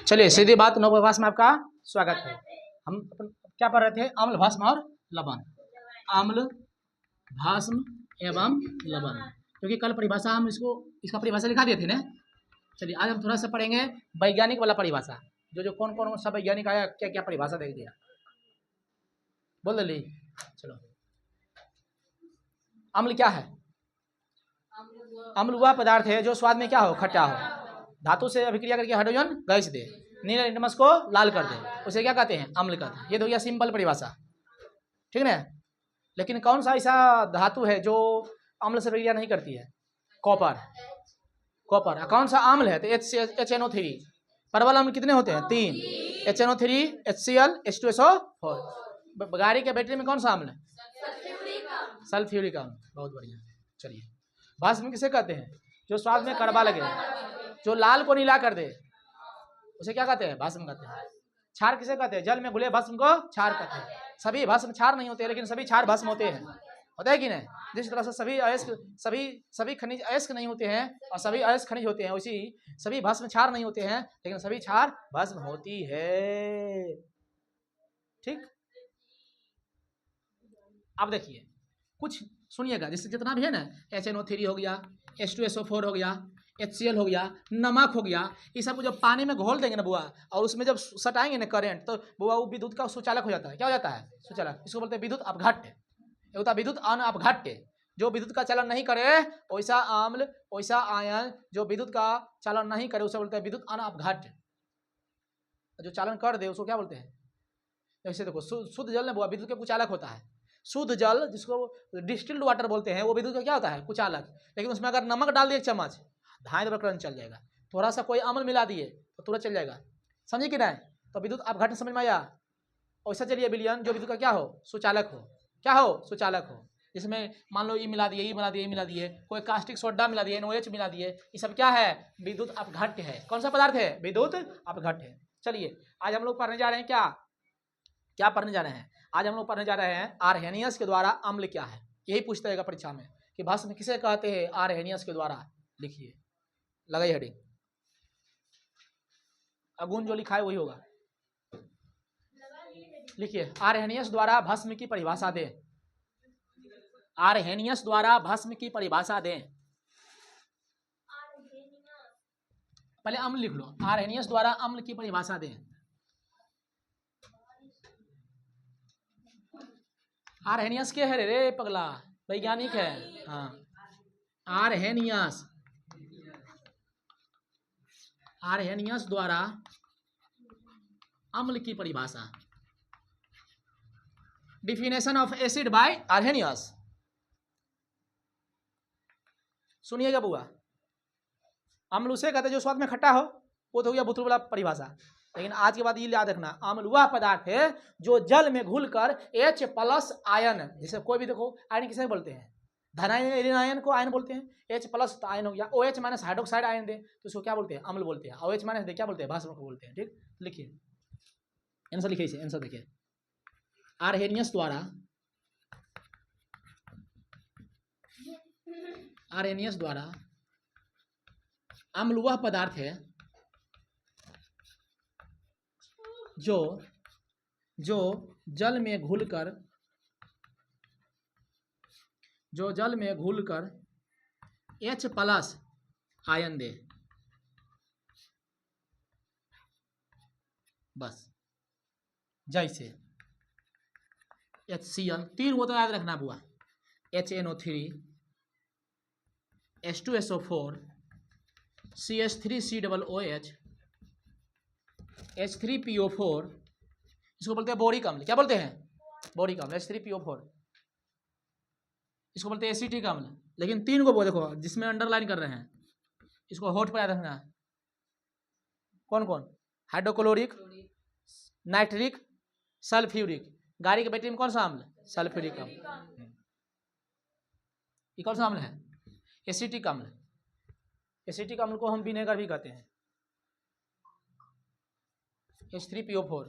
चलिए सीधी बात, नौ क्लास में आपका स्वागत है। हम क्या पढ़ रहे थे? अम्ल, भस्म और लवण। अम्ल, भस्म एवं लवण, क्योंकि कल परिभाषा हम इसका परिभाषा लिखा दिए थे ना। चलिए आज हम थोड़ा सा पढ़ेंगे वैज्ञानिक वाला परिभाषा, जो कौन कौन सा वैज्ञानिक आया, क्या क्या परिभाषा दे दिया, बोल ली। चलो, अम्ल क्या है? अम्ल वह पदार्थ है जो स्वाद में क्या हो, खट्टा हो, धातु से अभिक्रिया करके हाइड्रोजन गैस दे, नीले लिटमस को लाल कर दे, उसे क्या कहते हैं? अम्ल कहते हैं। ये तो गया सिंपल परिभाषा, ठीक है ना। लेकिन कौन सा ऐसा धातु है जो अम्ल से अभिक्रिया नहीं करती है? कॉपर। कॉपर। कौन सा अम्ल है? तो HNO3। परवल अम्ल कितने होते हैं? 3, HNO3, HCl, H2SO4। गाड़ी के बैटरी में कौन सा अम्ल है? सल्फ्यूरिक अम्ल। बहुत बढ़िया। चलिए, भस्म किसे कहते हैं? जो स्वाद में कड़वा लगे, जो लाल को नीला कर दे, उसे क्या कहते हैं? भस्म कहते हैं। क्षार किसे कहते हैं? जल में घुले भस्म को क्षार कहते हैं। सभी भस्म क्षार नहीं होते, लेकिन सभी क्षार भस्म होते हैं, होता है कि नहीं? जिस तरह से सभी खनिज अयस्क नहीं होते हैं और सभी अयस्क खनिज होते हैं, उसी सभी भस्म क्षार नहीं होते हैं, लेकिन सभी क्षार भस्म होती है। ठीक। अब देखिए, कुछ सुनिएगा, जैसे जितना भी है ना, HNO3 हो गया, H2SO4 हो गया, HCl हो गया, नमक हो गया, ये सब जब पानी में घोल देंगे ना बुआ, और उसमें जब सटाएंगे ना करंट, तो बुआ वो विद्युत का सुचालक हो जाता है। क्या हो जाता है? सुचालक। इसको बोलते हैं विद्युत अपघट्य। ये होता है विद्युत अपघट्य। जो विद्युत का चालन नहीं करे, वैसा अम्ल, वैसा आयन जो विद्युत का चालन नहीं करे, उसे बोलते हैं विद्युत अपघट्य। जो चालन कर दे उसको क्या बोलते हैं? जैसे देखो, शुद्ध जल में बुआ विद्युत का कुचालक होता है। शुद्ध जल, जिसको डिस्टिल्ड वाटर बोलते हैं, वो विद्युत का क्या होता है? कुचालक। लेकिन उसमें अगर नमक डाल दिए 1 चम्मच, धाए तो करंट चल जाएगा। थोड़ा सा कोई अम्ल मिला दिए तो तुरंत चल जाएगा। समझे कि नहीं? तो विद्युत अपघट्य समझ में आया? वैसा चलिए विलयन, जो विद्युत का क्या हो? सुचालक हो। क्या हो? सुचालक हो। जिसमें मान लो ये मिला दिए, ये मिला दिए, ये मिला दिए, कोई कास्टिक सोडा मिला दिए, NOH मिला दिए, ये सब क्या है? विद्युत अपघट्य है। कौन सा पदार्थ है? विद्युत अपघट्य है। चलिए, आज हम लोग पढ़ने जा रहे हैं क्या पढ़ने जा रहे हैं? आज हम लोग पढ़ने जा रहे हैं आर्हेनियस के द्वारा अम्ल क्या है। यही पूछता है परीक्षा में कि भस्म किसे कहते हैं? आर्हेनियस के द्वारा। लिखिए, लगाइए हेडिंग। अगुण जो लिखा है वही होगा। लिखिए, आर्हेनियस द्वारा भस्म की परिभाषा दें। आर्हेनियस द्वारा भस्म की परिभाषा दें। पहले अम्ल लिख लो। आर्हेनियस द्वारा अम्ल की परिभाषा दें। आर्हेनियस के है रे पगला? वैज्ञानिक है। हाँ, आर्हेनियस। आर्हेनियस द्वारा अम्ल की परिभाषा। Definition of acid by Arrhenius. सुनिएगा बुआ, अम्ल उसे कहते हैं जो स्वाद में खट्टा हो, वो तो हो गया बुतरू वाला परिभाषा। लेकिन आज के बाद ये याद रखना, अम्ल वह पदार्थ है जो जल में घुलकर H+ आयन, जैसे कोई भी देखो, आयन किसे बोलते हैं? धनायन आयन को आयन बोलते हैं। H+ आयन हो गया, OH- हाइड्रोक्साइड आयन दे तो उसको क्या बोलते हैं? अम्ल बोलते हैं। OH- दे क्या बोलते हैं? भस्म को बोलते हैं। ठीक, लिखिए आंसर, लिखिए इसे आंसर देखिए। आर्हेनियस द्वारा अम्ल वह पदार्थ है जो जल में घुलकर H+ आयन दे। बस, जैसे HCl, 3 वो तो याद रखना बुआ, HNO3, H2SO4, CH3COOH, H3PO4, इसको बोलते हैं बोरिक अम्ल। क्या बोलते हैं? बोरिक अम्ल, H3PO4। इसको बोलते हैं एसिटिक अम्ल। लेकिन 3 को देखो, जिसमें अंडरलाइन कर रहे हैं, इसको होठ पर याद रखना है। कौन कौन? Hydrochloric, nitric, sulphuric. गाड़ी के बैटरी में कौन सा अम्ल? सल्फ्यूरिक अम्ल। ये कौन सा अम्ल है? एसिटिक अम्ल। एसिटिक अम्ल को हम विनेगर भी कहते हैं। H3PO4।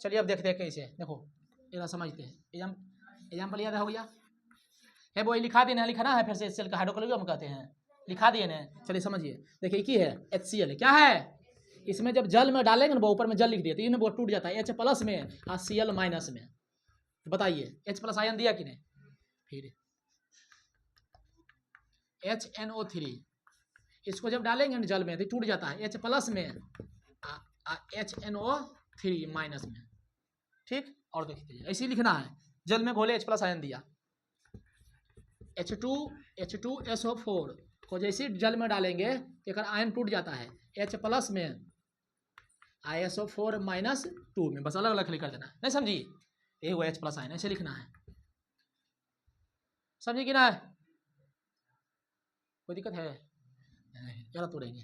चलिए अब देखते हैं कैसे। देखो, जरा समझते हैं। एग्जाम्पल याद हो गया है? वो लिखा देना, लिखा ना है फिर से। HCl का हाइड्रोक्लोरिक अम्ल कहते हैं। लिखा दिए ना, चलिए समझिए। देखिए की है HCl है, क्या है, इसमें जब जल में डालेंगे ना वो ऊपर में जल लिख दिए तो ये वो टूट जाता है H+ में और Cl- में। तो बताइए H+ आयन दिया कि नहीं, फिर HNO3 इसको जब डालेंगे ना जल में तो टूट जाता है H+ में HNO3- में, ठीक। और देखिए ऐसे ही लिखना है, जल में घोले H+ आयन दिया, H2SO4 को जैसे जल में डालेंगे तो एक आयन टूट जाता है H+ में SO4- में, बस अलग अलग लिख कर देना, नहीं समझी, ये हुआ H+ आयन, ऐसे लिखना है, समझिए कि ना, कोई दिक्कत है, गलत तोड़ेंगे।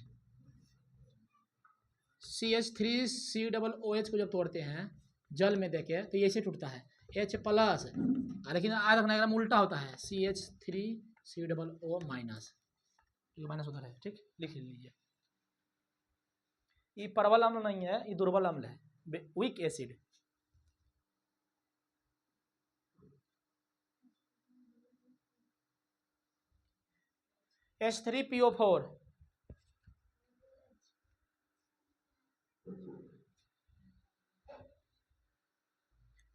CH3COOH को जब तोड़ते हैं जल में देके तो ये ऐसे टूटता है H+, लेकिन आज रखना एकदम उल्टा होता है CH3COO-, ये माइनस उधर है, ठीक, लिख लीजिए। ये प्रबल अम्ल नहीं है, ये दुर्बल अम्ल है, वीक एसिड। H3PO4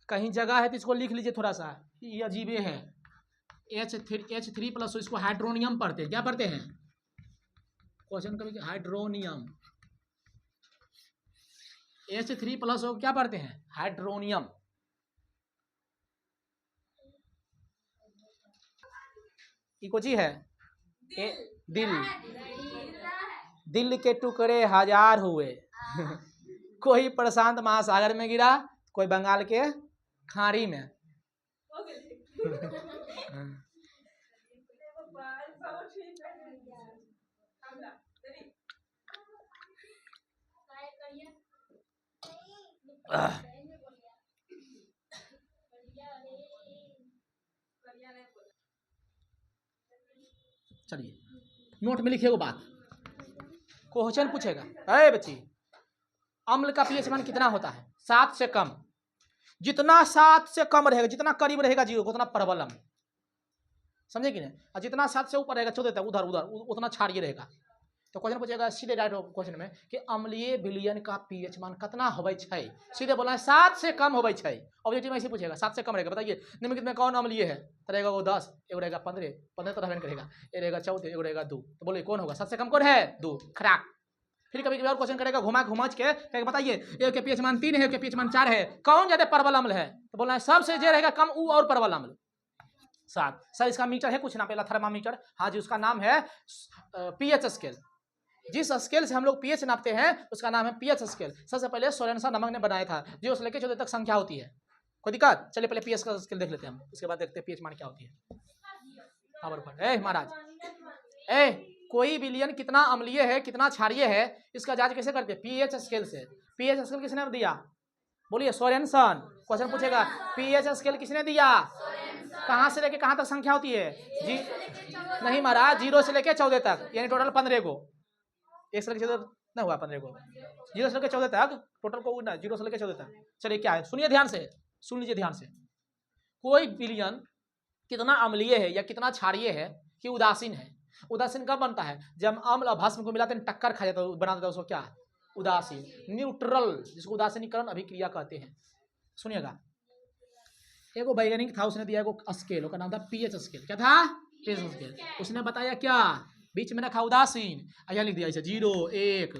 कहीं जगह है तो इसको लिख लीजिए थोड़ा सा, ये अजीबे है। H3+ इसको हाइड्रोनियम पढ़ते हैं, क्या पढ़ते हैं, क्वेश्चन कभी हाइड्रोनियम, H3+ को क्या पढ़ते हैं, हाइड्रोनियम। ये कुछ ही है, दिल, दिल के टुकड़े हजार हुए कोई प्रशांत महासागर में गिरा, कोई बंगाल के खाड़ी में चलिए नोट में लिखिए वो बात, क्वेश्चन पूछेगा, अरे बच्ची अम्ल का पीएच मान कितना होता है, 7 से कम, जितना 7 से कम रहेगा, जितना करीब रहेगा 0 उतना प्रबल अम्ल, समझे कि नहीं, और जितना 7 से ऊपर रहेगा 14 तक उधर उधर उतना क्षारीय रहेगा। तो क्वेश्चन पूछेगा सीधे डायरेक्ट क्वेश्चन में कि अम्लीय विलयन का पीएच मान कितना होबै छै, सीधे बोला है 7 से कम होबै छै, ऑब्जेक्टिव में ऐसे पूछेगा 7 से कम रहेगा, बताइए निम्नलिखित में कौन अम्लीय है, तो रहेगा वो 10, एक रहेगा 15, 15 तो रहने करेगा, एक रहेगा 14, एक रहेगा 2, तो बोलिए कौन होगा, 7 से कम कौन है, 2, खराक। फिर कभी कभी और क्वेश्चन करेगा घुमा घुमा के बताइए एक के पीएच मान 3 है, एक के पीएच मान 4 है, कौन ज्यादा प्रबल अम्ल है, तो बोलना है सबसे जो रहेगा कम वो और प्रबल अम्ल। 7 सर इसका मीटर है कुछ ना, पहला थर्मामीटर, हाँ जी उसका नाम है पीएच स्केल, जिस स्केल से हम लोग पीएच नापते हैं उसका नाम है पीएच स्केल। सबसे पहले सोरेनसन नमक ने बनाया था, 0 से लेकर 14 तक संख्या होती है, कोई दिक्कत, चलिए पहले पीएच का स्केल देख लेते हैं हम, उसके बाद देखते हैं पीएच मान क्या होती है। महाराज कोई विलयन कितना अम्लीय है कितना क्षारीय है इसका जांच कैसे करते हैं, पीएच स्केल से। पीएच स्केल किसने दिया, बोलिए सोरेनसन। क्वेश्चन पूछेगा पीएच स्केल किसने दिया, कहां से लेके कहां तक संख्या होती है जी, नहीं महाराज 0 से लेके 14 तक, यानी टोटल 15 को, 1 से लेके 14 नहीं हुआ 15 को, 0 से लेके 14 तक टोटल को ना, 0 से लेके 14 तक। चलिए क्या है, सुनिए ध्यान से, सुन लीजिए ध्यान से, कोई विलयन कितना अम्लीय है या कितना क्षारीय है कि उदासीन है। उदासीन कब बनता है, जब अम्ल और भस्म को मिलाते हैं टक्कर खा जाता है, बना देता है उसको क्या, उदासीन, न्यूट्रल, जिसको उदासीनीकरण अभिक्रिया कहते हैं। सुनिएगा एगो वैज्ञानिक था, उसने दिया एगो स्केल, उसका नाम था पीएच स्केल, क्या था, पीएच स्केल। उसने बताया क्या, बीच में रखा उदासीन, यहाँ लिख दिया ऐसे 0 1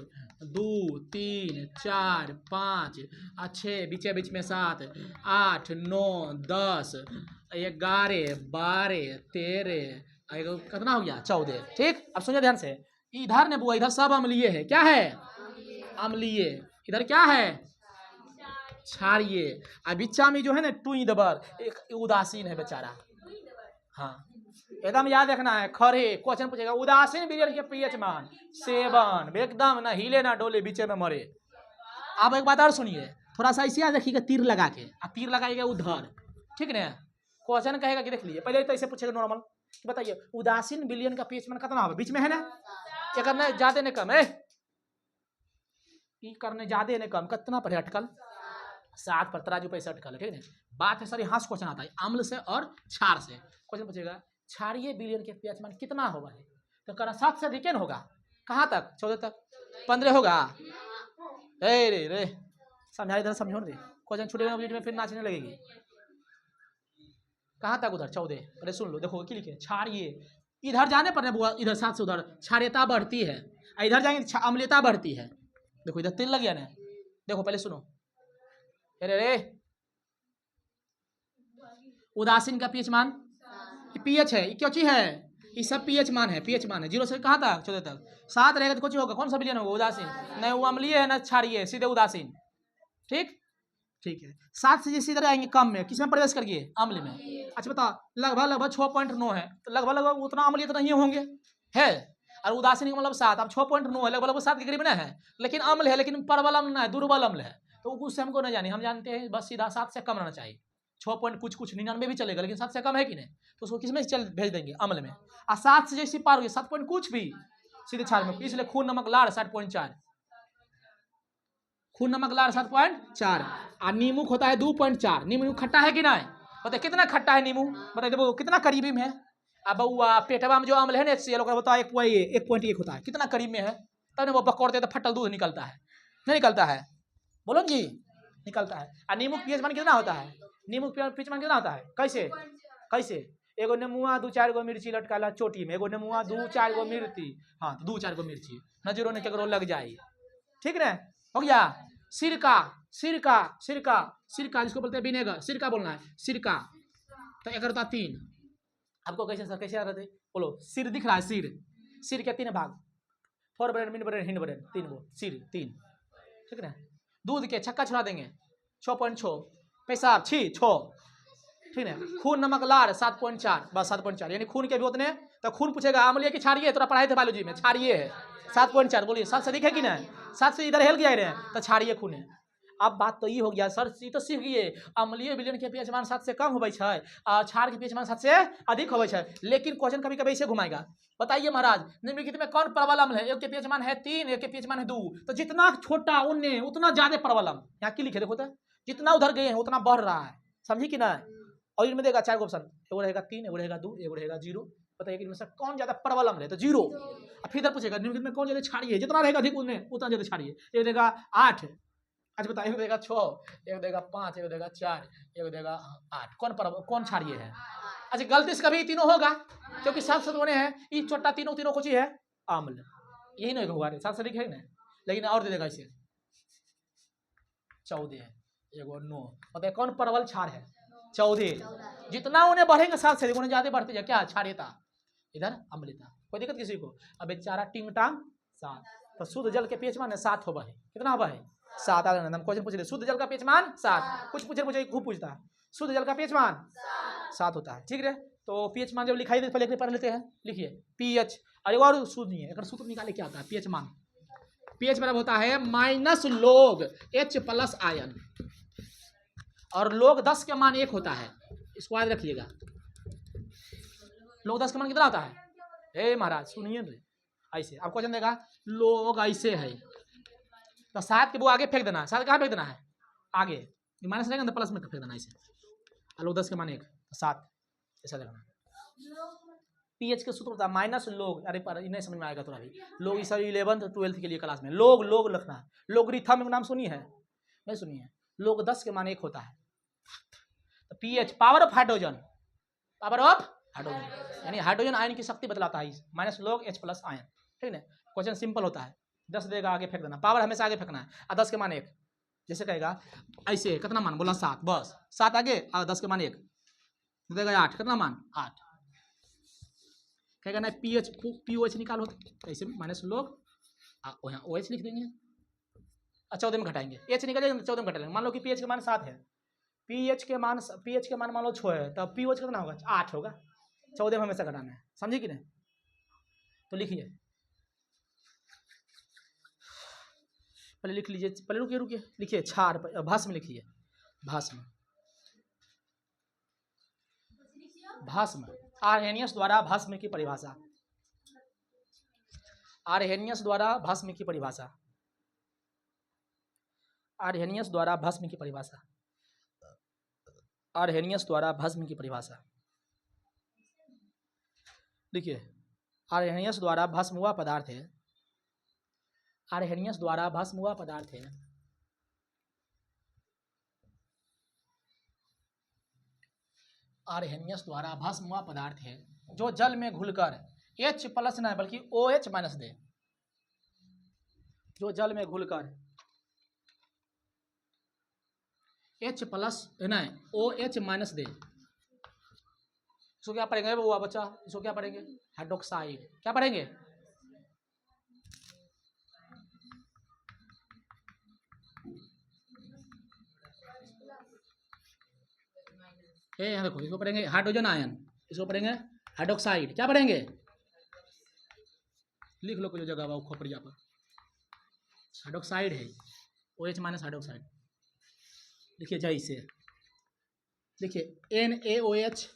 2 3 4 5 6, बीचे बीच में 7 8 9 10 11 12 13, कितना हो गया 14, ठीक। अब सुनिए ध्यान से, इधर ने बुआ इधर सब अम्लीय है, क्या है अम्लीय, इधर क्या है क्षारीय, और बिच्चा में जो है ना टुई दबर एक उदासीन है बेचारा, हाँ एकदम याद रखना है। खरे क्वेश्चन पूछेगा उदासीन विलयन के पीएच मान 7, एकदम ना हिले ना डोले बीचे में मरे। अब एक बात और सुनिए, थोड़ा सा ऐसे याद रखिएगा तीर लगा के, तीर लगाइएगा उधर, ठीक ना। क्वेश्चन कहेगा कि देख लीजिए पहले तो ऐसे पूछेगा नॉर्मल, बताइए उदासीन विलयन का पीएच मान कितना होगा, बीच में है ना, क्या करना है ज्यादा ने कम है, करने ज्यादा ने कम, कितना पर अटकल 7 पर, तराजू पे अटकल है, ठीक है। बात है सर यहाँ से क्वेश्चन आता है अम्ल से और क्षार से। क्वेश्चन पूछेगा क्षारीय विलयन के पीएच मान कितना होगा है, तो कहना 7 से अधिक होगा। कहाँ तक? 14 तक। 15 होगा। रे समझा, इधर समझो दे, क्वेश्चन छूटेगा वीडियो में फिर नाचने लगेगी। कहाँ तक? उधर 14। अरे सुन लो, देखो क्या लिखे, क्षारीय। इधर जाने पर ना इधर 7 से उधर क्षारीयता बढ़ती है, इधर जाएंगे अम्लीयता बढ़ती है। देखो इधर 3 लग गया ना। देखो पहले सुनो, अरे उदासीन का पीएच मान, पीएच है, क्या चीज है, ये सब पीएच मान है, पीएच मान है। 0 से कहाँ तक? 14 तक। 7 रहेगा तो कुछ होगा, कौन सा विलयन होगा? उदासीन। नहीं वो अम्लीय है ना क्षारीय है, सीधे उदासीन। ठीक है। 7 से जैसे इधर आएंगे कम में, किस में प्रवेश करिए? अम्ल में। अच्छा बताओ, लगभग 6.9 है, तो लगभग उतना अम्लीय तो नहीं होंगे, है। और उदासीन का मतलब 7, अब 6.9 है, लगभग 7 के करीब ना है, लेकिन अम्ल है, लेकिन प्रबल अम्ल ना है, दुर्बल अम्ल है। तो उससे हमको नहीं जाने, हम जानते हैं बस सीधा 7 से कम रहना चाहिए। 6 पॉइंट कुछ 99 भी चलेगा, लेकिन 7 से कम है कि नहीं, तो उसको किस में चल भेज देंगे? अम्ल में। और 7 से जैसे पार हो गया 7 पॉइंट कुछ भी, सीधे क्षार में। इसलिए खून नमक लाड़ 7.4, खून नमक लाड़ 7.4। और नींबू होता है 2.4। नींबू खट्टा है कि नहीं? बताइए कितना खट्टा है नींबू, बताइए देखो कितना करीबी में है। अब बउआ पेटवा में जो अम्ल है ना HCl, बताओ 1.1 होता है, कितना करीब में है। तब ना वो पकड़ते तो फटल दूध निकलता है, नहीं निकलता है? बोलो जी, निकलता है। और नींबू पीएच मान कितना होता है? नींबू पीएच मान कितना होता है? कैसे? एगो नेमुआ 2-4 गो मिर्ची लटकाला चोटी में, एगो नेमुआ 2-4 गो मिर्ची, हाँ 2-4 गो मिर्ची नजरों ने केकरो लग जाए, ठीक ना? हो गया। सिरका जिसको बोलते हैं विनेगर, सिरका बोलना है, सिरका। तो एक होता 3। आपको कैसे सर, कैसे आ रहे थे? बोलो, सिर दिख रहा है, सिर के 3 भाग, fore brain, mid brain, hind brain, 3 गो सिर, 3, ठीक ना? दूध के छक्का छुड़ा देंगे 6.6, पेशाब 6, ठीक है। खून नमक लाड़ 7.4, बस 7.4, यानी खून के भी उतने। तो खून पूछेगा अम्लीय की क्षारीय है, तोरा पढ़ाई थे बायोलॉजी में, क्षारीय है 7.4। बोलिए 7 से अधिक है कि नहीं? 7 से इधर हेल गया रे, तो क्षारीय खून है। अब बात तो ये हो गया सर, ये तो सीख गए अम्लीय विलयन के पीएच मान 7 से कम होवे छै, और क्षार के पीएच मान 7 से अधिक होवे छै। लेकिन क्वेश्चन कभी कभी ऐसे घुमाएगा, बताइए महाराज निम्नलिखित में कौन प्रबल अम्ल है? एक के पीएच मान है 3, एक के पीएच मान है 2, तो जितना छोटा उन्ने उतना ज्यादा प्रबल अम्ल। यहाँ की लिखे देखो तो, जितना उधर गए हैं उतना बढ़ रहा है, समझी कि नहीं? और इनमें देगा 4 ऑप्शन, एगो रहेगा 3, एगो रहेगा 2, एगो रहेगा 0। बताइए कि इनमें से कौन ज्यादा प्रबल अम्ल है? तो 0। फिर इधर पूछेगा निम्नलिखित में कौन ज्यादा क्षारीय है? जितना रहेगा अधिक उन्ने उतना ज्यादा क्षारीय। एक देगा 8, अच्छा बताइए, एक देगा 6, एक देगा 5, एक देगा 4, एक देगा 8, कौन क्षारीय है? अच्छा गलती से कभी तीनों होगा, क्योंकि 7 से होने हैं, ये छोटा तीनों कुछ ही है अम्ल, यही नहीं होगा 7 से अधिक है ना। लेकिन और दे देगा इसे 14 है, एगो 9। बताइए कौन प्रबल क्षार है? 14। जितना उन्हें बढ़ेंगे 7 से उन्हें ज्यादा बढ़ती है क्या? क्षारीयता, इधर अम्लता। कोई दिक्कत किसी को? अब बेचारा टिंग टांग 7। तो शुद्ध जल के पीएच मान 7 होगा है, कितना होगा है? 7। अगर हम क्वेश्चन पूछ रहे शुद्ध जल का पीएच मान 7, कुछ पूछे खूब पूछता है, शुद्ध जल का पीएच मान 7 होता है, ठीक है। तो पीएच मान जब लिखाई पहले पढ़ लेते हैं, लिखिए पीएच। अरे और सूत्र नहीं है, अगर सूत्र निकाले क्या होता है पीएच मान? पीएच बराबर होता है minus log H plus ion, और log 10 के मान 1 होता है, इसको याद रखिएगा। log 10 का मान कितना होता है? ए महाराज सुनिए रे, ऐसे आपको क्वेश्चन देगा log ऐसे है, तो 7 के वो आगे फेंक देना है। 7 कहाँ फेंक देना है? आगे, माइनस रहेगा तो प्लस में फेंक देना ऐसे। log 10 के मान 1, 7 ऐसा देखना। पीएच के सूत्र होता है माइनस log, अरे पर नहीं समझ में आएगा तो अभी log, इस 11th 12th के लिए क्लास में log लिखना है। लोगरिथम नाम सुनी है? नहीं सुनी है? log 10 के मान 1 होता है। तो पीएच पावर ऑफ हाइड्रोजन, यानी हाइड्रोजन आयन की शक्ति बतलाता है, minus log H plus ion, ठीक है। क्वेश्चन सिंपल होता है, 10 देगा आगे फेंक देना, पावर हमेशा आगे फेंकना है। और 10 के मान 1 जैसे कहेगा ऐसे, कितना मान बोला 7, बस 7 आगे और 10 के मान 1 देगा 8, कितना मान 8। कहेगा ना पीओएच निकालो, कैसे माइनस log OH लिख देंगे, 14 में घटाएंगे, H निकालेंगे 14 में घटाएंगे। मान लो कि पीएच के मान 7 है, पीएच के मान मान लो 6 है, तब पीओएच कितना होगा? 8 होगा, 14 में हमेशा घटाना है, समझे कि नहीं? तो लिखिए पहले, लिख लीजिए पहले, रुकिए लिखिए क्षार भस्म लिखिए, भस्म आर्हेनियस द्वारा भस्म की परिभाषा, आर्हेनियस द्वारा भस्म की परिभाषा, आर्हेनियस द्वारा भस्म की परिभाषा, आर्हेनियस द्वारा भस्म की परिभाषा। देखिए आर्हेनियस द्वारा भस्म हुआ पदार्थ है, आर्हेनियस द्वारा भस्म हुआ पदार्थ है, आर्हेनियस द्वारा भस्म हुआ पदार्थ है जो जल में घुलकर H प्लस न बल्कि OH माइनस दे, जो जल में घुलकर H प्लस न OH माइनस दे, इसको क्या पढ़ेंगे वो बच्चा, इसको क्या पढ़ेंगे, हाइड्रोक्साइड। क्या पढ़ेंगे, यहाँ देखो, इसको पढ़ेंगे हाइड्रोजन आयन, इसको पढ़ेंगे हाइड्रोक्साइड। क्या पढ़ेंगे, लिख लो कोई जगह वो खोपड़िया पर, हाइड्रोक्साइड है, OH माइनस हाइड्रोक्साइड। लिखिए जय से, लिखिए NaOH,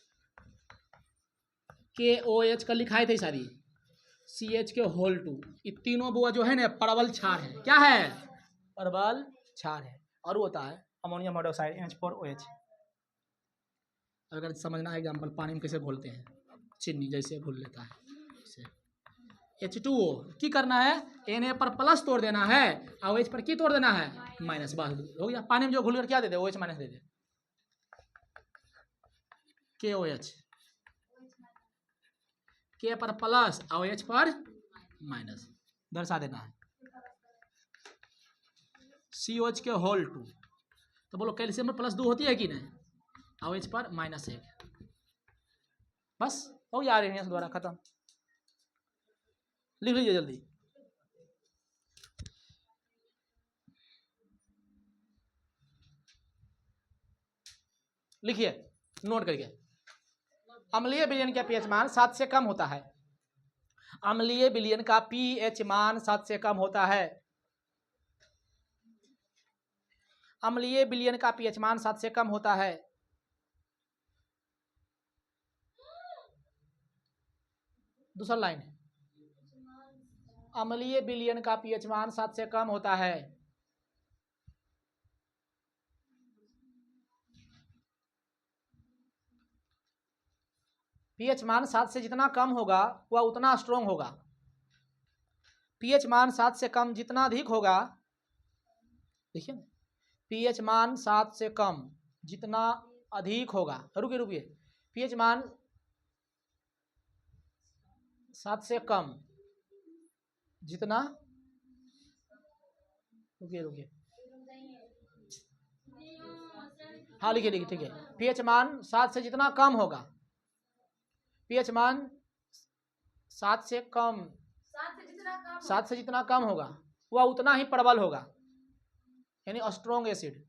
KOH का लिखाई थी सारी, CH के होल 2, ये तीनों बुआ जो है ना परवल क्षार है। क्या है, परवल क्षार है। और वो होता है अमोनियम हाइड्रोक्साइड H4OH। अगर समझना एग्जाम्पल, पानी में कैसे घोलते हैं, चीनी जैसे घोल लेता है H2O की करना है, Na पर प्लस तोड़ देना है और OH पर की तोड़ देना है, माइनस। बस हो गया। पानी में जो घुल कर क्या दे दे, OH माइनस दे दे, KOH, K पर प्लस और H पर माइनस दर्शा देना है। COH के होल 2, तो बोलो कैल्शियम में +2 होती है कि नहीं, और H पर -1। बस हो गया, आर्हेनियस द्वारा खत्म। लिख लीजिए जल्दी। लिखिए नोट करिए। अम्लीय विलयन का पीएच मान 7 से कम होता है, अम्लीय विलयन का पीएच मान 7 से कम होता है, अम्लीय विलयन का पीएच मान 7 से कम होता है। दूसरा लाइन, अम्लीय विलयन का पीएच मान 7 से कम होता है। पीएच मान 7 से जितना कम होगा वह उतना स्ट्रोंग होगा। पीएच मान 7 से कम जितना अधिक होगा, देखिए पीएच मान 7 से कम जितना अधिक होगा, रुकिए, पीएच मान 7 से कम जितना, रुकिए, हाँ लिखिए, ठीक है। पीएच मान 7 से जितना कम होगा, पीएच मान 7 से कम, 7 से जितना कम होगा वह उतना ही प्रबल होगा, यानी स्ट्रॉन्ग एसिड।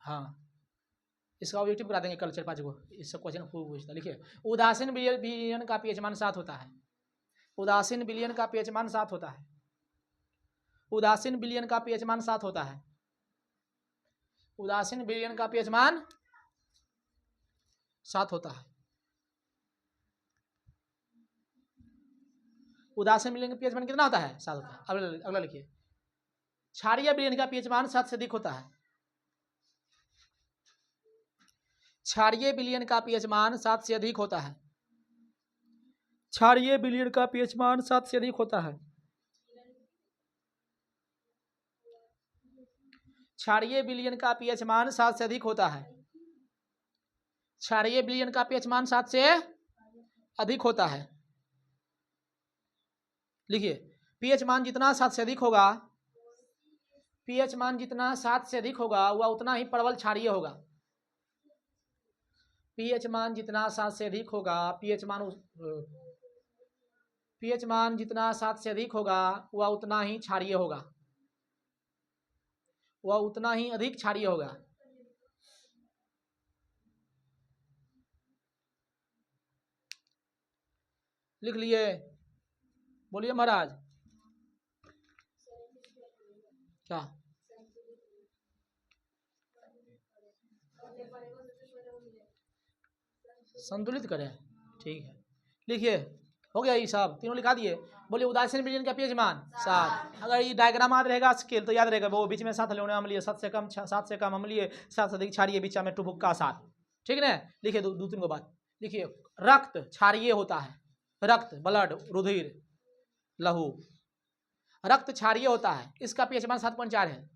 हाँ, इसका ऑब्जेक्टिव करा देंगे कल 4-5 को, इससे क्वेश्चन खूब पूछता। लिखिए उदासीन विलयन का पीएच मान 7 होता है, उदासीन विलयन का पीएच मान 7 होता है, उदासीन विलयन का पीएच मान 7 होता है, उदासीन विलयन का पीएच मान 7 होता है। उदासीन विलयन का पीएच मान कितना होता है, 7 होता है। अगला लिखिए, क्षारीय विलयन का पीएच मान 7 से अधिक होता है, क्षारीय विलयन का पीएच मान 7 से अधिक होता है, क्षारीय विलयन का पीएच मान 7 से अधिक होता है, क्षारीय विलयन का पीएच मान 7 से अधिक होता है, क्षारीय विलयन का पीएच मान 7 से अधिक होता है। लिखिए पीएच मान जितना 7 से अधिक होगा, पीएच मान जितना 7 से अधिक होगा वह उतना ही प्रबल क्षारीय होगा। पीएच मान जितना 7 से अधिक होगा, पीएच मान जितना 7 से अधिक होगा वह उतना ही क्षारीय होगा, वह उतना ही अधिक क्षारीय होगा। लिख लिए, बोलिए महाराज। क्या संतुलित करें, ठीक है। लिखिए हो गया ये सब तीनों लिखा दिए। बोलिए उदासीन व्यंजन का पीएच मान 7। अगर ये डायग्राम याद रहेगा स्केल तो याद रहेगा, वो बीच में 7 लवणीय अम्लीय, 7 से कम 7 से कम अम्लीय, 7 से अधिक क्षारीय, बीच में टुभुक्का 7। ठीक है ना। लिखिए दो तीन को बात लिखिए। रक्त क्षारीय होता है, रक्त ब्लड रुधिर लहू, रक्त क्षारीय होता है, इसका पीएच मान 7.4 है।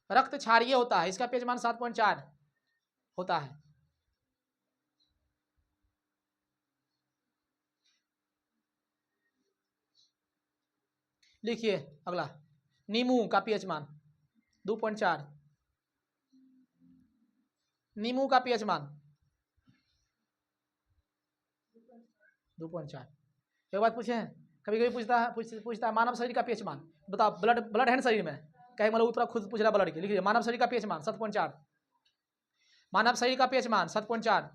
रक्त क्षारीय होता है, इसका पीएच मान 7.4 होता है। लिखिए अगला, नींबू का पीएच मान 2.4। नींबू का पीएच मान 2.4। एक बात पूछे, कभी कभी पूछता है मानव शरीर का पीएच मान बताओ। ब्लड है ना शरीर में, कहीं मतलब उत्तर खुद पूछ रहा ब्लड के। लिखिए मानव शरीर का पीएच मान 7.4। मानव शरीर का पीएच मान 7.4।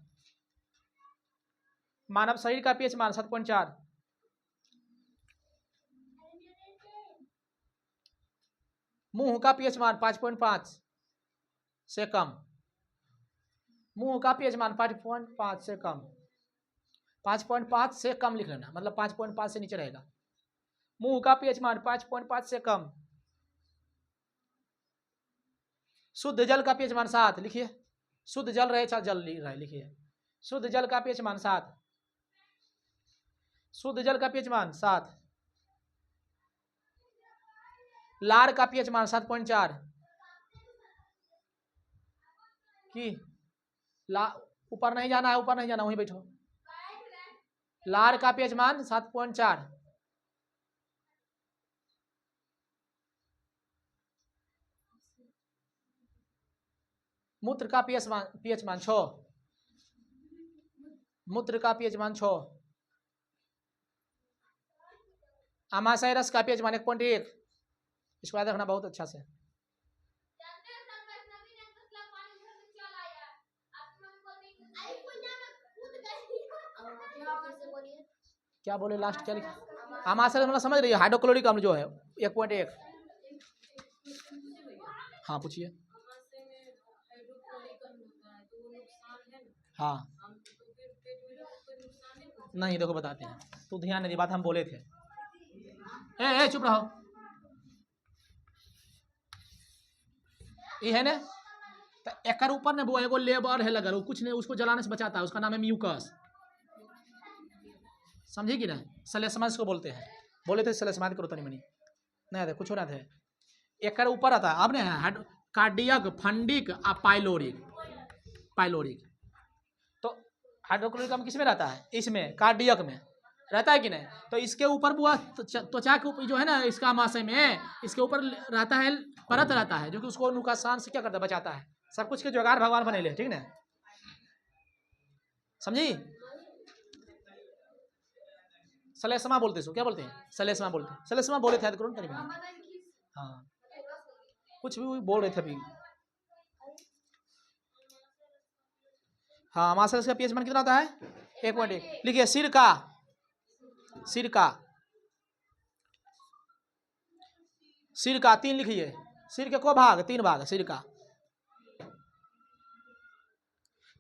मानव शरीर का पीएच मान 7.4। मुंह का पीएच मान 5.5 से कम। मुंह का पीएच मान 5.5 से कम। 5.5 से कम लिख लेना, मतलब 5.5 से नीचे रहेगा। मुंह का पीएच मान 5.5 से कम। शुद्ध जल का पीएच मान 7। लिखिए शुद्ध जल रहे चाहे जल रहे, लिखिए शुद्ध जल का पीएच मान 7। शुद्ध जल का पीएच मान 7। लार का पीएच मान 7.4 की ऊपर नहीं जाना है, ऊपर नहीं जाना, वहीं बैठो। लार का पीएच मान 7.4। मूत्र का पीएच मान 6। मूत्र का पीएच मान 6। आमाशय रस का पीएच मान 1.1। इसको याद रखना बहुत अच्छा से। क्या बोले लास्ट क्या लिखा? आमाशय मतलब समझ रही है, हाइड्रोक्लोरिक अम्ल जो है 1.1। हाँ पूछिए। हाँ नहीं देखो बताते हैं, तो ध्यान नहीं, बात हम बोले थे। ए चुप रहो। ये है ना, तो एकर ऊपर ने वो एगो लेबर है लगा, कुछ नहीं उसको जलाने से बचाता है, उसका नाम है म्यूकस। समझे कि ना, सलेस्मा इसको बोलते हैं। बोले थे सलेस्मा करो तनी मनी नहीं थे, कुछ हो रहा थे। एकर ऊपर आता है अब ना कार्डियक, फंडिक आ पाइलोरिक। तो हाइड्रोक्लोरिक अम्ल किस में रहता है? इसमें कार्डियक में रहता है कि नहीं। तो इसके ऊपर वो त्वचा के ऊपर जो है ना, इसका आमाशय में इसके ऊपर रहता है, परत रहता है, जो कि उसको नुकसान से क्या करता है, बचाता है। सब कुछ के जुगाड़ भगवान बने ले, ठीक ना, समझी। सलेस्मा बोलते हैं, क्या बोलते हैं? सलेस्मा बोलते हैं, सलेस्मा बोले थे, करो ना। हाँ कुछ भी बोल रहे थे अभी। हाँ आमाशय का पीएच मान कितना होता है? 1.1। लिखिए सिरका। सिरका 3 लिखिए। सिर के को भाग? 3 भाग सिरका।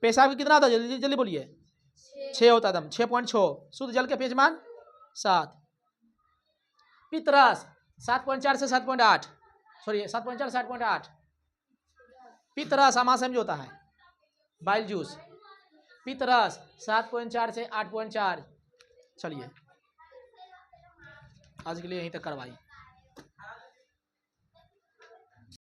पेशाब का कितना होता है? जल्दी जल्दी बोलिए। 6 होता है, 6.6। शुद्ध जल के पीएच मान 7। पित्तरस 7.4 से 7.8, सॉरी 7.4 से 7.8। पित्तरस आमाशय में जो होता है, बाइल जूस। पित्तरस 7.4 से 8.4। चलिए आज के लिए यहीं तक करवाई।